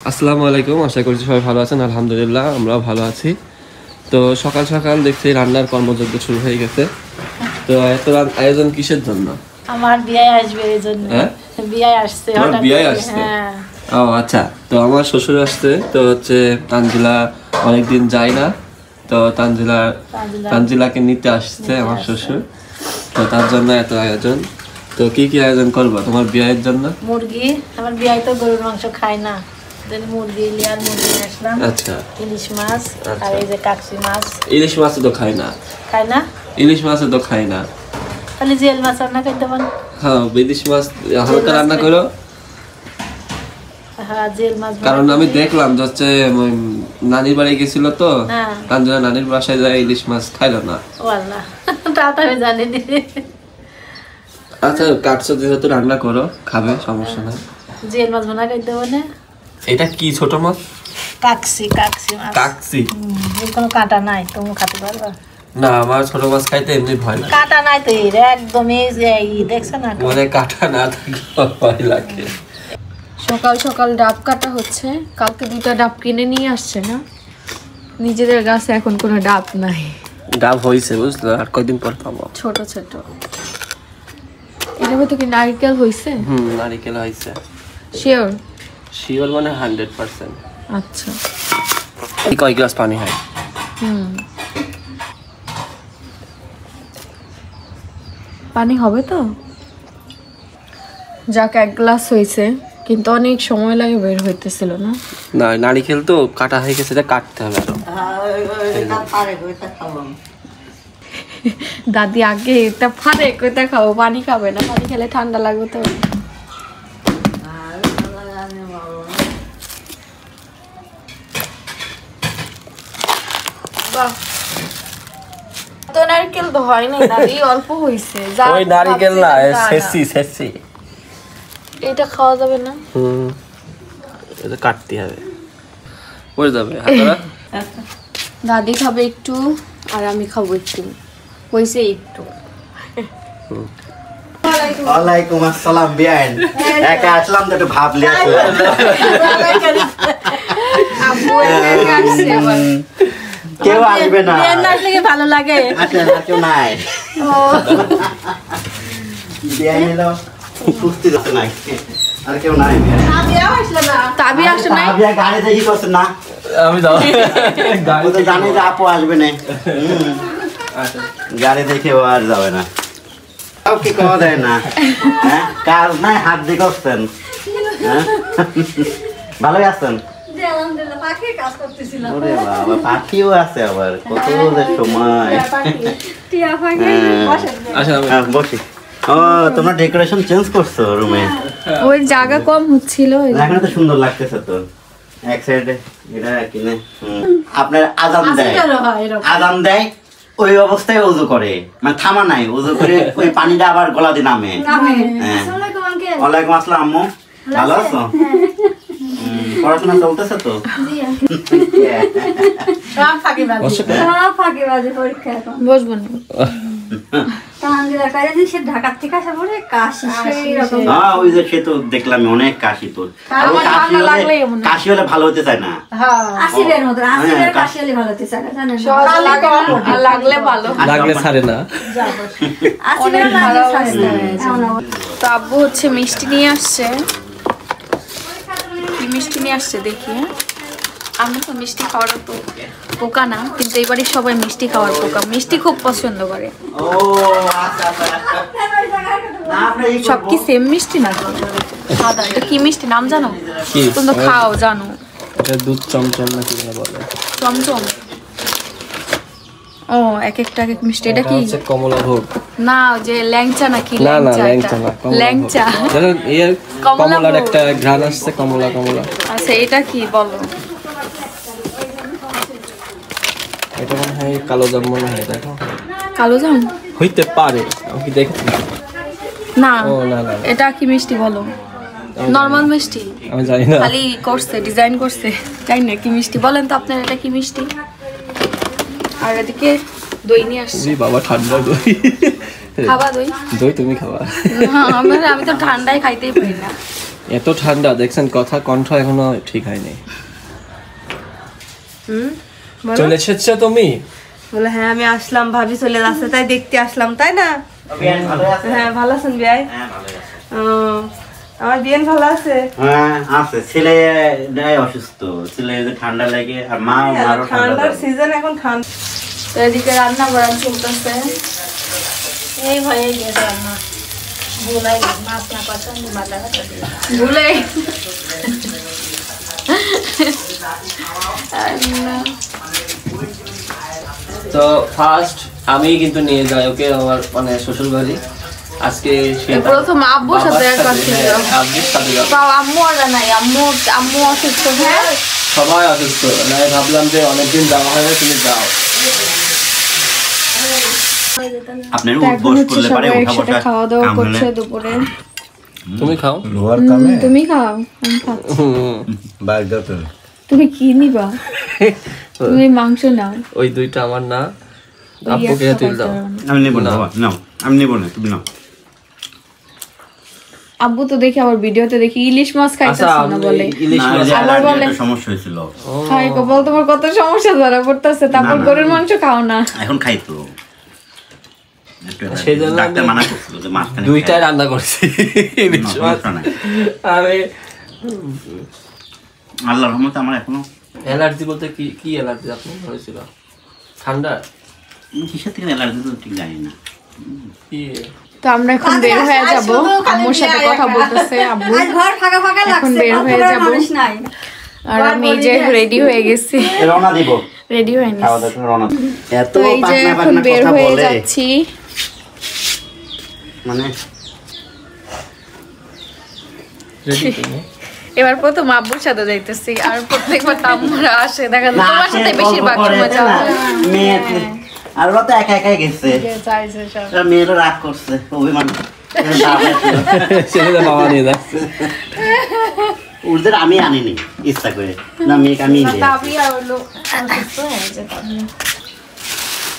আসসালামু আলাইকুম, আশা করছি সবাই ভালো আছেন। আলহামদুলিল্লাহ আমরাও ভালো আছি। তো সকাল সকাল দেখছি রান্নার কর্মযজ্ঞ শুরু হয়ে গেছে। তো এত আয়োজন কিসের জন্য? আমার বিয়ে আসবে এই জন্য। বিয়ে আসছে, হঠাৎ বিয়ে আসছে। ও আচ্ছা, তো আমার শ্বশুর আসছে। তো হচ্ছে তানজিলা অনেকদিন যায় না, তো তানজিলাকে নিতে আসছে আমার শ্বশুর। তো তার জন্য এত আয়োজন। তো কি কি আয়োজন করবো তোমার বিয়ের জন্য? মুরগি, আমার বিয়ে তো গরুর মাংস খায় না, মুরগি লিয়ার মুরগি আসলাম। আচ্ছা, ইলিশ মাছ আর এই যে কাকসি মাছ। ইলিশ মাছ তো খায় না। খায় না? ইলিশ মাছ তো খায় না, খালি জেল মাছ রান্না করতে পারেন। হ্যাঁ, বিদেশি মাছ হালকা রান্না করো। হ্যাঁ, জেল মাছ। কারণ আমি দেখলাম যে হচ্ছে নানির বাড়ি গেছিল, তো তানজিলা নানির বাসায় যায় ইলিশ মাছ খাইলো না। ও আল্লাহ, তা তো আমি জানি না। আচ্ছা, কাটছো যেহেতু রান্না করো, খাবে, সমস্যা নাই। জেল মাছ বানা করতে পারে। এটা কি ছোট মাছ? কাকসি, কাকসি মাছ। কাকসি, এর কোনো কাঁটা নাই, তুমি খেতে পারবা না? আমার ছোট মাছ খাইতে এমনি ভয় লাগে। কাঁটা নাই তো, এর একদমই দেখছ না, মানে কাঁটা না থাকলে ভয় লাগে। সকাল সকাল ডাব কাটা হচ্ছে। কালকে 2টা ডাব কিনে নিয়ে আসছে না, নিজেদের গাছে এখন কোনো ডাব নাই। ডাব হয়েছে বুঝলো, আর কয়দিন পর পাবো। ছোট ছোট। এর মধ্যে কি নারকেল হয়েছে? নারিকেল হয়েছে। শিওর? শিওর মানে 100%। আচ্ছা, কয় গ্লাস পানি হয়? পানি হবে তো। যাক, 1 গ্লাস হয়েছে, কিন্তু অনেক সময় লাগে বের হইতেছিল না। না, নারিকেল তো কাটা হয়ে গেছে, এটা কাটতে হবে আরো। দাদি আগে এটা ফারে কইতা খাবো, পানি খাবে না, পানি খেলে ঠান্ডা লাগবে তো। তো নারকেল তো হয় না দাদি, অল্প হইছে। ওই নারিকেল না, সেসি। এটা খাওয়া যাবে না। এটা কাটতে হবে, পড়ে যাবে হাতটা। দাদি খাবে একটু আর আমি খাবো একটু, হইছে একটু। ওয়ালাইকুম আসসালাম বিয়ান। একা আসলাম তো একটু ভাবলি আসলাম। আব্বু একা আসছে এবার। কেউ আসবে না, বিয়ে না আসলে কি ভালো লাগে? আচ্ছা কেউ নাই। বিয়ান এলো সুস্থি হচ্ছে না, আর কেউ নাই। তাবি আসে নাই। বিয়া গাড়ি দেখি করছে না, আমি যাও ও তো জানে যে আপু আসবে না। গাড়ি দেখে ও আর যাবে না। কি কওয়া যায় না, হ্যাঁ কাজ নাই, হাত দিয়ে করছেন। হ্যাঁ, ভালোই আছেন? ওরে বাবা, পাখিও আছে আবার, কত যে সময়। বসি। ও, তোমরা ডেকোরেশন চেঞ্জ করছো রুমে? ওই জায়গা কম হচ্ছিল, এখানে তো সুন্দর লাগতেছে তো। এক সাইডে এটা কিনে আপনার আজান দেয় ওই অবস্থায় ওযু করে, মানে থামা নাই, ওযু করে ওই পানিটা আবার গলা দিয়ে নামে। হ্যাঁ, ওয়ালাইকুম আসসালাম আম্মু, ভালো আছো? পড়াশোনা চলতেছে তো? বসবো না। ওই যে সে তো দেখলাম অনেক কাশি, তো কাশি হলে ভালো হতে চায় না। লাগলে ভালো, লাগলে ছাড়ে না। তো আব্বু হচ্ছে মিষ্টি নিয়ে আসছে। কি মিষ্টি নিয়ে আসছে দেখি। আমি তো মিষ্টি খাওয়ার তো পোকা না, কিন্তু এবারে সবাই মিষ্টি খাওয়ার পোকা, মিষ্টি খুব পছন্দ করে। সব কি সেম মিষ্টি না? সাদা। এটা কি মিষ্টি নাম জানো? তুমি তো খাও, জানো। এটা দুধ চমচম না কি বলে? চমচম। ও, এক একটা এক এক মিষ্টি। এটা কি কমলা ভোগ? না, ওই যে ল্যাংচা নাকি? না না, ল্যাংচা না, ল্যাংচা। দেখো এর কমলার একটা ঘ্রাণ আসছে, কমলা। আচ্ছা, এটা কি বলো? এটা মনে হয় কালো জাম, মনে হয়। দেখো, কালো জাম হইতে পারে, আমি কি দেখি না। ও না না, এটা কি মিষ্টি বলো? নরমাল মিষ্টি, আমি জানি না। খালি করছে, ডিজাইন করছে, জানি না কি মিষ্টি। বলেন তো আপনার এটা কি মিষ্টি? আর এদিকে দই নিয়ে আসছি। বাবা, ঠান্ডা দই। খাবা দই? দই তুমি খাবা? আমি তো ঠান্ডায় খাইতেই পারি না। এত ঠান্ডা দেখছেন, কথা কণ্ঠ এখনো ঠিক হয়নি। চলে এসেছো তুমি? বলে হ্যাঁ আমি আসলাম, ভাবি চলে যাচ্ছে তাই দেখতে আসলাম, তাই না? হ্যাঁ ভালো আছেন বিয়াই? আমার বিয়ান ভালো আছে? হ্যাঁ আছে, ছেলে অসুস্থ, ছেলে ঠান্ডা লাগে আর মা ঠান্ডার সিজন এখন ঠান্ডা। তো এদিকে রান্না বাড়া চলতেছে। এই ভয়ে গেছে রান্না ভুলাই মাছ না পছন্দ মাথা কাটা ভুলে তো ফার্স্ট আমি কিন্তু নিয়ে যাই ওকে আমার মানে শ্বশুর বাড়ি। আজকে প্রথম আব্বুর সাথে দেখা ছিল। আব্বুর সাথে যাবো। তাও আম্মু আর নাই, আম্মু অসুস্থ। হ্যাঁ সবাই অসুস্থ, তাই ভাবলাম যে অনেকদিন যাওয়া হয় না, তুমি যাও। আপনার উঠবস করলে পারে উঠা বসা খাওয়া দাওয়া করছে দুপুরে। তুমি খাও। লোহার কামে তুমি খাও, আমি খাচ্ছি। বাইর দাও তো। তুমি কি নিবা? তুমি মাংস নাও। ওই দুইটা আমার না, আব্বুকে তুই দাও। আমি নেব না, নাও আমি নেব না, তুমি নাও। আব্বু তো দেখি আবার ভিডিওতে দেখি ইলিশ মাছ খাইতেছ না বলে। ইলিশ মাছ আবার বলে সমস্যা হয়েছিল। হাই কপাল, তোমার কত সমস্যা ধরা পড়তেছে। তারপর গরুর মাংস খাও না। এখন খাই তো, সেজন্য ডাক্তার মানা করছিল যে মাঝখানে দুইটাই রান্না করছি ইলিশ মাছ। আরে আল্লাহর রহমতে আমার এখনো অ্যালার্জি বলতে কি কি অ্যালার্জি আপনার হয়েছিল? ঠান্ডা? কিসের থেকে অ্যালার্জি তো ঠিক জানি না। কি তো আমরা এখন বের হয়ে যাব, আম্মুর সাথে কথা বলতেছে আব্বু। ঘর ফাঁকা ফাঁকা এখন লাগছে, বের হয়ে যাব। নাই। আর আমি যে রেডি হয়ে গেছি, রওনা দিব, রেডি হয়ে নিছি। খাওয়া দাওয়া রওনা। এত তো এই যে পাকনা এখন পাকনা বের কথা হয়ে বলে যাচ্ছি। মানে রেডি তুমি? এবার প্রথম আব্বুর সাথে যাইতেছি, আর প্রত্যেকবার তো আম্মুরা আসে, দেখা যায় তোমার সাথে বেশিরভাগ সময় যাওয়া হয়। মেয়ে আর ওরা তো একা একাই গেছে, চাইছে সব। আর মেয়েরা রাগ করছে, অভিমান। ছেলেদের বাবা নিয়ে যাচ্ছে। ওদের আমি আনিনি ইচ্ছা করে, না মেয়েকে আমি নিয়ে তাবি আর হলো অসুস্থ হয়ে যায় তাবি।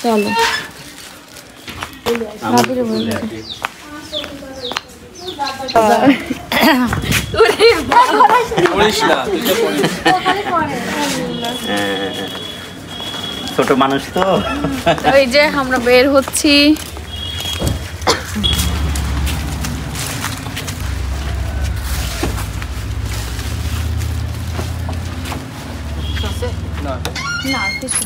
চলো ভাবির বলে পড়িস না, তুই তো পড়িস। ছোট মানুষ তো। তো এই যে আমরা বের হচ্ছি। না কিছু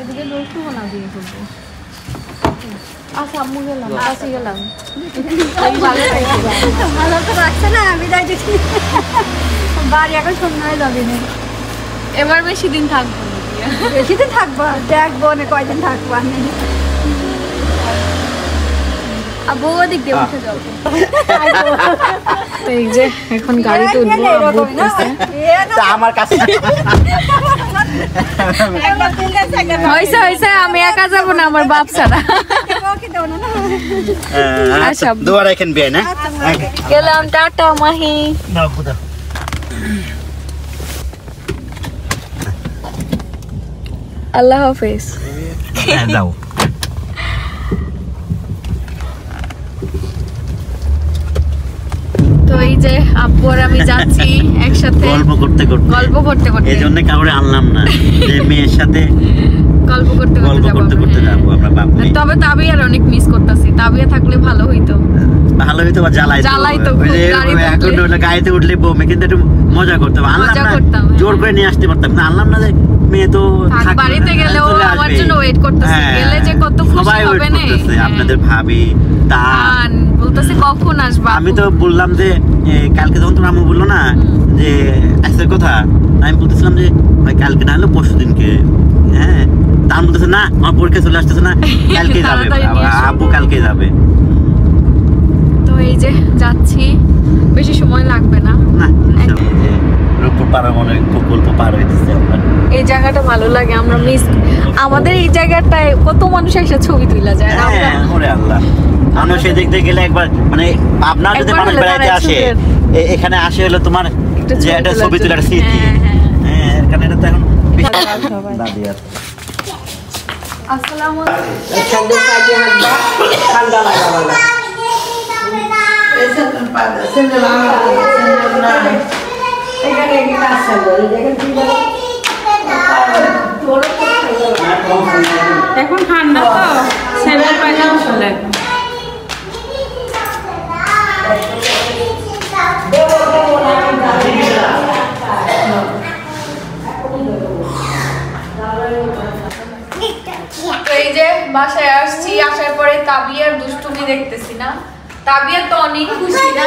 এদিকে লক্ষ্য না দিয়ে করবো। আচ্ছা আম্মু গেলাম, কাছে গেলাম। ভালো তো রাখছে না, বিদায় দিচ্ছি। বাড়ি এখন শূন্য হয়ে যাবে না। এবার বেশি দিন থাকবো না। বেশি দিন থাকবো, দেখবো না কয়দিন থাকবো। আব্বু ওদিক দিয়ে উঠে যাবো। এই যে এখন গাড়িতে উঠবো, আব্বু উঠতেছে। আমার কাছে হয়েছে হয়েছে, আমি একা যাবো না, আমার বাপ ছাড়া। আচ্ছা দোয়া রাখেন বিয়ে না। গেলাম, টাটা মাহি। আল্লাহ হাফেজ। যাও। তো এই যে আব্বু আর আমি যাচ্ছি একসাথে গল্প করতে করতে এই জন্য কাউরে আনলাম না, যে মেয়ের সাথে গল্প করতে করতে যাবো আমরা বাপ মেয়ে। তবে তাবিয়ার অনেক মিস করতেছি, তাবিয়া থাকলে ভালো হইতো। ভালো হইতো বা জ্বালাইতো খুব, গাড়িতে এখন উঠলে। গাড়িতে উঠলে বউমে কিন্তু একটু মজা করতাম, আনলাম মজা না, করতাম, জোর করে নিয়ে আসতে পারতাম না, আনলাম না যে মেয়ে তো থাকবে বাড়িতে না, গেলে ও চলে আমার আসবে। জন্য ওয়েট করতেছে, হ্যাঁ, গেলে যে কত খুশি সবাই ওয়েট হবে না। করতেছে, আপনাদের ভাবি তা বলতেছে কখন আসবা। আমি তো বললাম যে কালকে যখন তোমার আম্মু বললো না যে আজকের কথা, আমি বলতেছিলাম যে ভাই কালকে না হলো পরশু দিনকে। হ্যাঁ, তার বলতেছে না আমার পরীক্ষা চলে আসতেছে না, কালকে যাবে, তাড়াতাড়ি নিয়ে আসো। আব্বু কালকে যাবে। তো এই যে যাচ্ছি, বেশি সময় লাগবে না। না রূপপুর পাড়া মনে প্রকল্প পার হইতেছে আপনার। এই জায়গাটা ভালো লাগে, আমরা মিস আমাদের এই জায়গাটায় কত মানুষ এসে ছবি তুলা যায়। আর আমরা হ্যাঁ, ওরে আল্লাহ, মানুষ এদিক দিয়ে গেলে একবার মানে আপনার যদি একবার মানুষ হলে বেড়াইতে তারা আসে, এখানে আসে হলো তোমার একটা যে একটা ছবি তোলার স্মৃতি। হ্যাঁ, হ্যাঁ। হ্যাঁ, এখানে তো এখন সবাই। দাদি আছে। আসসালামু ঠান্ডা লাগাবো না এখন ঠান্ডা তো স্যান্ডেল পায়জামা চলে এই যে বাসায় আসছি, আসার পরে তাবিয়ার দুষ্টুমি দেখতেছি না। তাবিয়া তো অনেক খুশি না,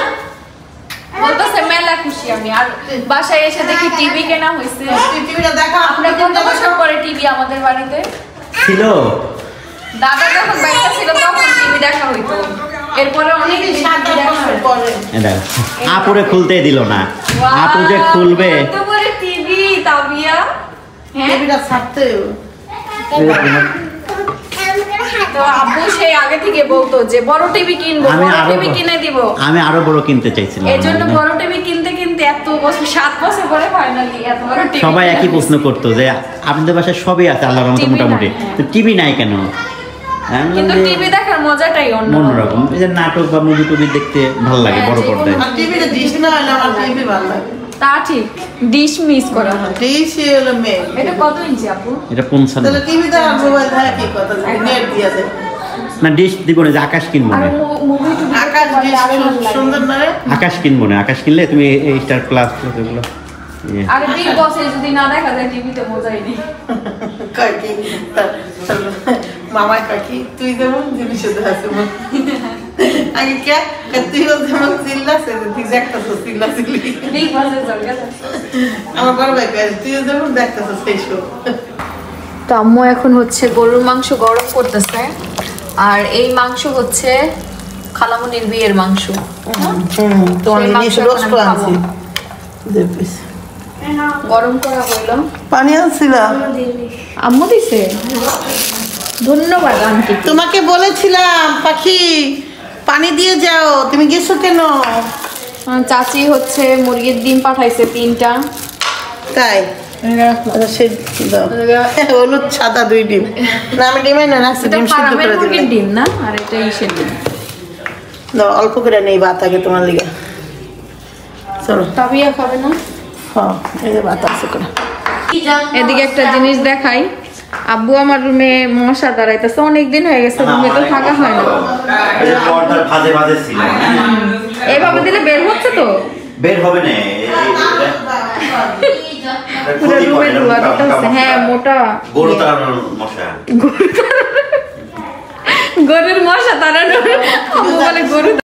বলতেছে মেলা খুশি আমি। আর বাসায় এসে দেখি টিভি কেনা হয়েছে। টিভিটা দেখা আপনার কত বছর পরে টিভি আমাদের বাড়িতে ছিল দাদা যখন বাইরে ছিল তখন টিভি দেখা হইতো, এরপরে অনেক আপুরে খুলতে দিল না। আপু যে খুলবে টিভি তাবিয়া, হ্যাঁ টিভিটা ছাড়তে তো আব্বু সেই আগে থেকে বলতো যে বড় টিভি কিনবো, বড় টিভি কিনে দিব। আমি আরো বড় কিনতে চাইছিলাম, এই জন্য বড় টিভি কিনতে কিনতে এত বছর 7 বছর পরে ফাইনালি এত বড় টিভি। সবাই একই প্রশ্ন করতো যে আপনাদের বাসায় সবই আছে আল্লাহর রহমতে মোটামুটি, তো টিভি নাই কেন? কিন্তু টিভি দেখার মজাটাই অন্যরকম। এই যে নাটক বা মুভি টুভি দেখতে ভালো লাগে বড় পর্দায়। আর টিভিতে ডিশ না হলে আমার টিভি ভালো লাগে। তা ঠিক, ডিশ মিস করা হয়। ডিশ হলো মেন। এটা কত ইঞ্চি আপু? এটা 55। তাহলে টিভিতে আর মোবাইল থাকে কি কথা, নেট দিয়ে দেয় না ডিশ দিব না, যে আকাশ কিনবো না। আকাশ ডিশ সুন্দর না রে? আকাশ কিনবো না, আকাশ কিনলে তুমি এই স্টার প্লাস এগুলো আরে বিগ বসে যদি না দেখা যায় টিভিতে মজাই নেই। কাকি মামাই কাকি তুই যেমন জিনিস আছে আগে কে তুইও যেমন চিল্লাছে তুই দেখতেছ চিল্লাছিলি বিগ বসে চল গেছে আমার বড় ভাই কয় তুইও যেমন দেখতেছ সেই সব। তো আম্মু এখন হচ্ছে গরুর মাংস গরম করতেছে, আর এই মাংস হচ্ছে খালামুনির বিয়ের মাংস। তোমার জিনিস রোস্ট আনছি গরম করা হইলো। পানি আনছিলাম আম্মু দিছে, ধন্যবাদ আন্টি। তোমাকে বলেছিলাম পাখি পানি দিয়ে যাও, তুমি গেছো কেন? চাচি হচ্ছে মুরগির ডিম পাঠাইছে 3টা। তাই সে হলুদ সাদা 2 ডিম না, আমি ডিমে না রাখছি, ডিম সিদ্ধ করে দিলাম। ডিম না, আর এটা ইসের ডিম। অল্প করে নেই ভাত আগে তোমার লিগে। চলো তাবিয়া খাবে না? হ্যাঁ এই যে ভাত আছে করে। এদিকে একটা জিনিস দেখাই, আব্বু আমার রুমে মশা দাঁড়াইতেছে, অনেকদিন হয়ে গেছে রুমে তো থাকা হয় না। ভাজে ভাজে ছিল, এইভাবে দিলে বের হচ্ছে তো বের হবে না, পুরো রুমে ধোয়া দিতেছে। হ্যাঁ মোটা গরু তাড়ানোর মশা, গরুর মশা তাড়ানো, আম্মু বলে গরু